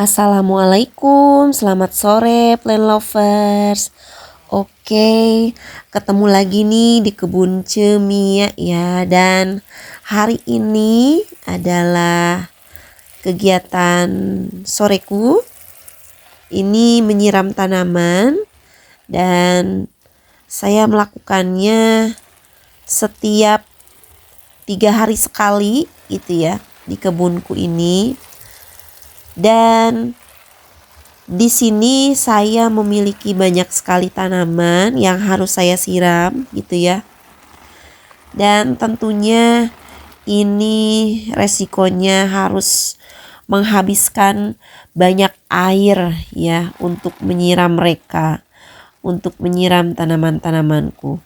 Assalamualaikum, selamat sore plant lovers. Oke, ketemu lagi nih di kebun cemia ya. Dan hari ini adalah kegiatan soreku. Ini menyiram tanaman dan saya melakukannya setiap 3 hari sekali gitu ya di kebunku ini. Dan di sini saya memiliki banyak sekali tanaman yang harus saya siram gitu ya. Dan tentunya ini resikonya harus menghabiskan banyak air ya untuk menyiram mereka, untuk menyiram tanaman-tanamanku.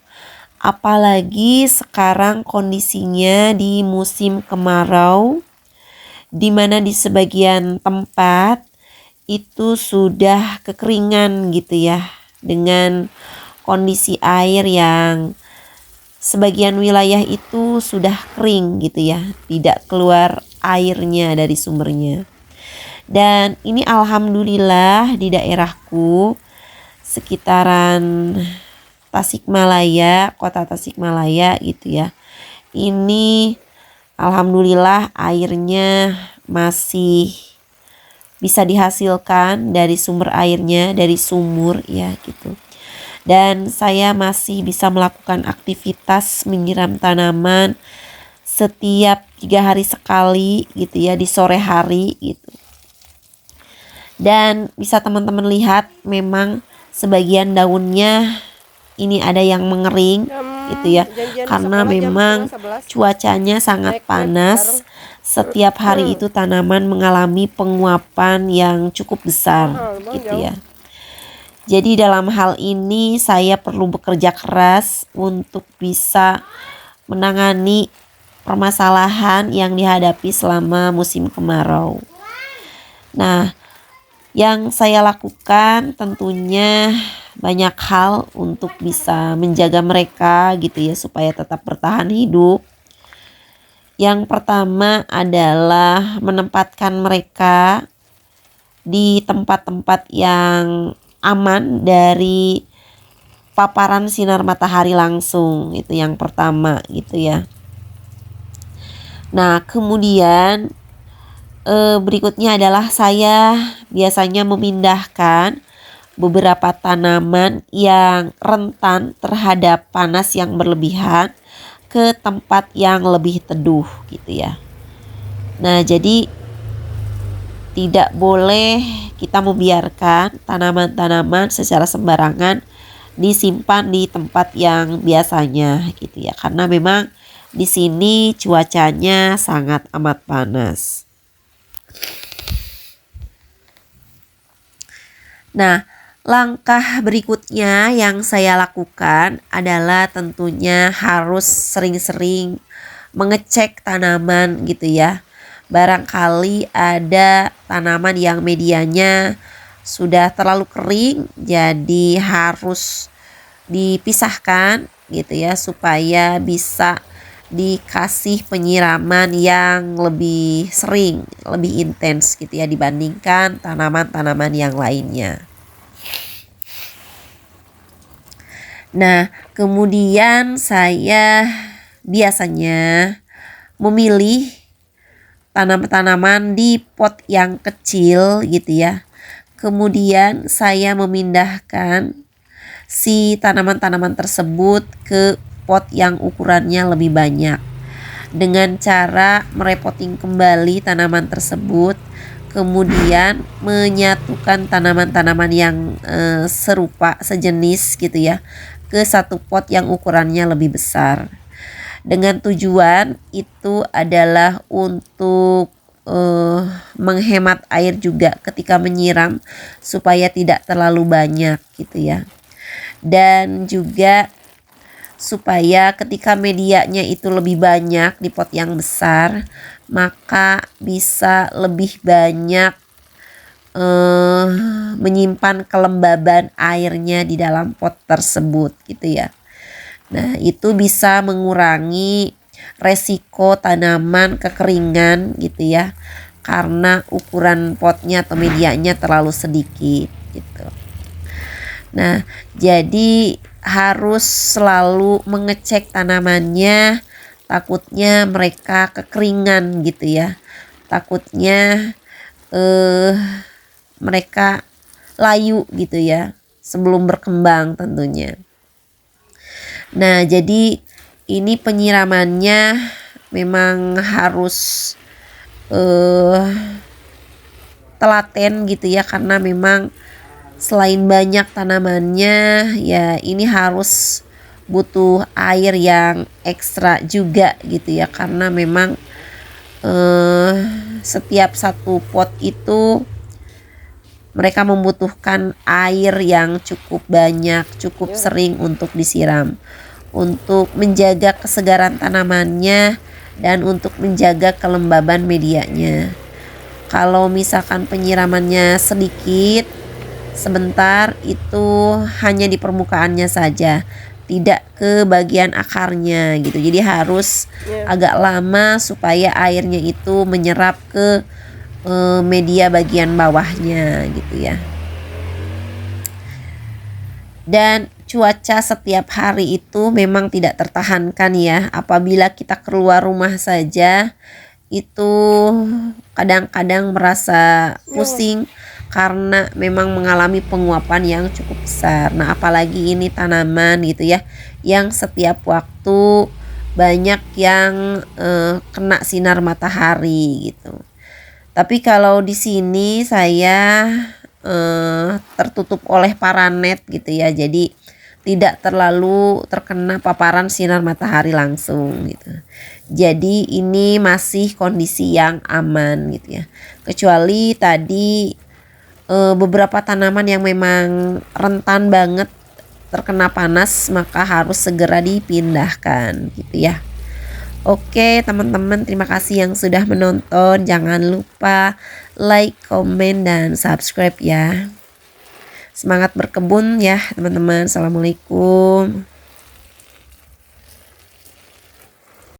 Apalagi sekarang kondisinya di musim kemarau, di mana di sebagian tempat itu sudah kekeringan gitu ya, dengan kondisi air yang sebagian wilayah itu sudah kering gitu ya, tidak keluar airnya dari sumbernya. Dan ini alhamdulillah di daerahku sekitaran Tasikmalaya, kota Tasikmalaya gitu ya, ini alhamdulillah airnya masih bisa dihasilkan dari sumber airnya, dari sumur ya gitu. Dan saya masih bisa melakukan aktivitas menyiram tanaman setiap 3 hari sekali gitu ya, di sore hari gitu. Dan bisa teman-teman lihat memang sebagian daunnya ini ada yang mengering gitu ya, karena memang cuacanya sangat panas. Setiap hari itu tanaman mengalami penguapan yang cukup besar gitu ya. Jadi dalam hal ini saya perlu bekerja keras untuk bisa menangani permasalahan yang dihadapi selama musim kemarau. Nah, yang saya lakukan tentunya banyak hal untuk bisa menjaga mereka gitu ya, supaya tetap bertahan hidup. Yang pertama adalah menempatkan mereka di tempat-tempat yang aman dari paparan sinar matahari langsung, itu yang pertama gitu ya. Nah, kemudian berikutnya adalah saya biasanya memindahkan beberapa tanaman yang rentan terhadap panas yang berlebihan ke tempat yang lebih teduh gitu ya. Nah, jadi tidak boleh kita membiarkan tanaman-tanaman secara sembarangan disimpan di tempat yang biasanya gitu ya, karena memang di sini cuacanya sangat amat panas. Nah, langkah berikutnya yang saya lakukan adalah tentunya harus sering-sering mengecek tanaman gitu ya. Barangkali ada tanaman yang medianya sudah terlalu kering, jadi harus dipisahkan gitu ya, supaya bisa dikasih penyiraman yang lebih sering, lebih intens gitu ya, dibandingkan tanaman-tanaman yang lainnya. Nah, kemudian saya biasanya memilih tanaman-tanaman di pot yang kecil gitu ya. Kemudian saya memindahkan si tanaman-tanaman tersebut ke pot yang ukurannya lebih banyak, dengan cara merepotting kembali tanaman tersebut, kemudian menyatukan tanaman-tanaman yang serupa, sejenis gitu ya, ke satu pot yang ukurannya lebih besar. Dengan tujuan itu adalah untuk menghemat air juga ketika menyiram, supaya tidak terlalu banyak gitu ya. Dan juga supaya ketika medianya itu lebih banyak di pot yang besar, maka bisa lebih banyak menyimpan kelembaban airnya di dalam pot tersebut gitu ya. Nah, itu bisa mengurangi resiko tanaman kekeringan gitu ya, karena ukuran potnya atau medianya terlalu sedikit gitu. Nah, jadi harus selalu mengecek tanamannya, takutnya mereka kekeringan gitu ya. Takutnya mereka layu gitu ya sebelum berkembang tentunya. Nah, jadi ini penyiramannya memang harus telaten gitu ya, karena memang selain banyak tanamannya ya ini harus butuh air yang ekstra juga gitu ya, karena memang setiap satu pot itu mereka membutuhkan air yang cukup banyak, cukup sering untuk disiram untuk menjaga kesegaran tanamannya dan untuk menjaga kelembaban medianya. Kalau misalkan penyiramannya sedikit, sebentar, itu hanya di permukaannya saja, tidak ke bagian akarnya gitu. Jadi harus agak lama supaya airnya itu menyerap ke media bagian bawahnya gitu ya. Dan cuaca setiap hari itu memang tidak tertahankan ya. Apabila kita keluar rumah saja itu kadang-kadang merasa pusing karena memang mengalami penguapan yang cukup besar. Nah, apalagi ini tanaman gitu ya, yang setiap waktu banyak yang kena sinar matahari gitu. Tapi kalau di sini saya tertutup oleh paranet gitu ya, jadi tidak terlalu terkena paparan sinar matahari langsung gitu. Jadi ini masih kondisi yang aman gitu ya. Kecuali tadi beberapa tanaman yang memang rentan banget terkena panas, maka harus segera dipindahkan gitu ya. Oke teman-teman, terima kasih yang sudah menonton. Jangan lupa like, komen, dan subscribe ya. Semangat berkebun ya teman-teman. Assalamualaikum.